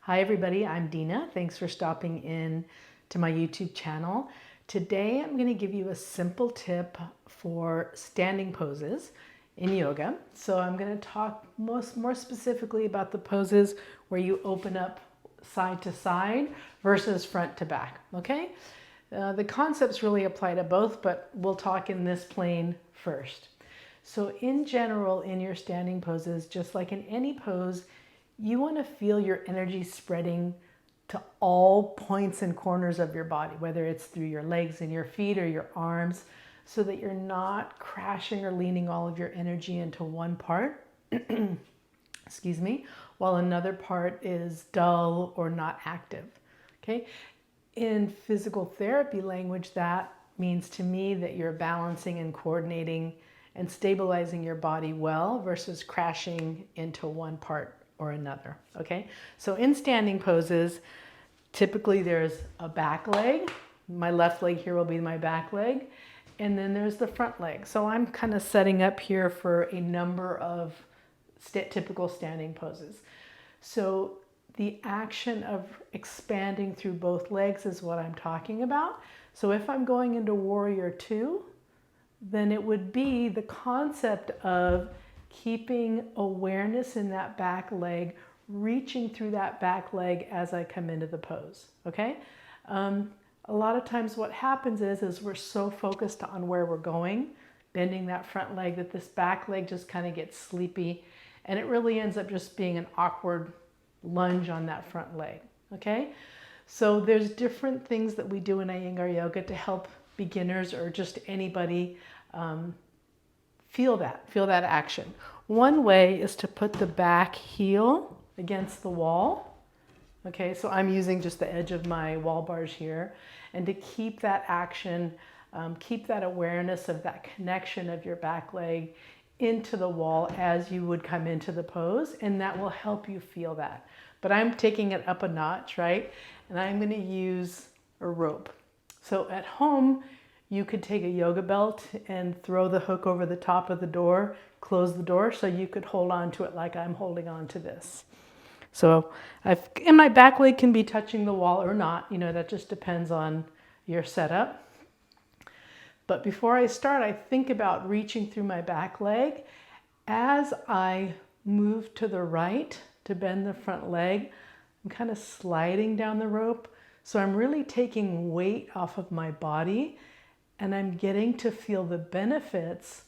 Hi everybody, I'm Dina. Thanks for stopping in to my YouTube channel. Today I'm going to give you a simple tip for standing poses in yoga. So I'm going to talk more specifically about the poses where you open up side to side versus front to back, okay? The concepts really apply to both, but we'll talk in this plane first. So in general, in your standing poses, just like in any pose, you want to feel your energy spreading to all points and corners of your body, whether it's through your legs and your feet or your arms, so that you're not crashing or leaning all of your energy into one part, excuse me, while another part is dull or not active, okay? In physical therapy language, that means to me that you're balancing and coordinating and stabilizing your body well versus crashing into one part or another, okay? So in standing poses, typically there's a back leg. My left leg here will be my back leg, and then there's the front leg. So I'm kind of setting up here for a number of typical standing poses. So the action of expanding through both legs is what I'm talking about. So if I'm going into Warrior Two, then it would be the concept of keeping awareness in that back leg, reaching through that back leg as I come into the pose, okay? A lot of times what happens is we're so focused on where we're going, bending that front leg, that this back leg just kind of gets sleepy, and it really ends up just being an awkward lunge on that front leg, okay? So there's different things that we do in Iyengar yoga to help beginners or just anybody feel that action. One way is to put the back heel against the wall. Okay, so I'm using just the edge of my wall bars here, and to keep that action, keep that awareness of that connection of your back leg into the wall as you would come into the pose, and that will help you feel that. But I'm taking it up a notch, right? And I'm going to use a rope. So at home, you could take a yoga belt and throw the hook over the top of the door, close the door, so you could hold on to it like I'm holding on to this. So and my back leg can be touching the wall or not, you know, that just depends on your setup. But before I start, I think about reaching through my back leg. As I move to the right to bend the front leg, I'm kind of sliding down the rope. So I'm really taking weight off of my body, and I'm getting to feel the benefits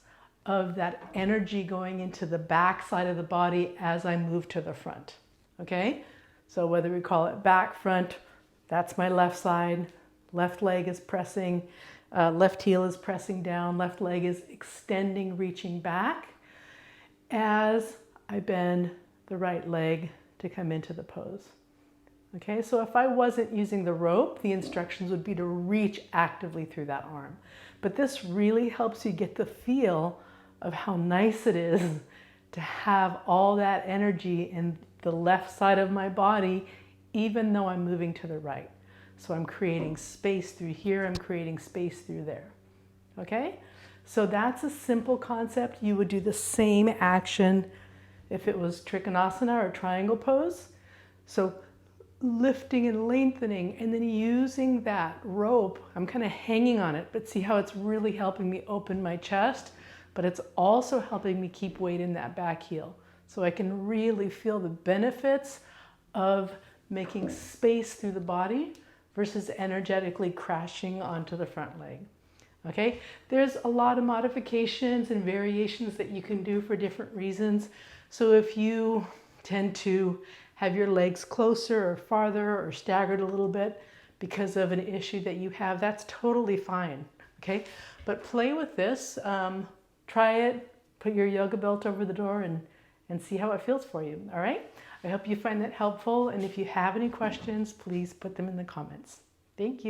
of that energy going into the back side of the body as I move to the front, okay? So whether we call it back, front, that's my left side, left leg is pressing, left heel is pressing down, left leg is extending, reaching back as I bend the right leg to come into the pose. Okay, so if I wasn't using the rope, the instructions would be to reach actively through that arm. But this really helps you get the feel of how nice it is to have all that energy in the left side of my body, even though I'm moving to the right. So I'm creating space through here, I'm creating space through there. Okay, so that's a simple concept. You would do the same action if it was Trikonasana or triangle pose. So lifting and lengthening, and then using that rope. I'm kind of hanging on it, but see how it's really helping me open my chest, but it's also helping me keep weight in that back heel. So I can really feel the benefits of making space through the body versus energetically crashing onto the front leg. Okay, there's a lot of modifications and variations that you can do for different reasons. So if you tend to have your legs closer or farther or staggered a little bit because of an issue that you have, that's totally fine, okay? But play with this, try it, put your yoga belt over the door and see how it feels for you, all right? I hope you find that helpful, and if you have any questions, please put them in the comments. Thank you.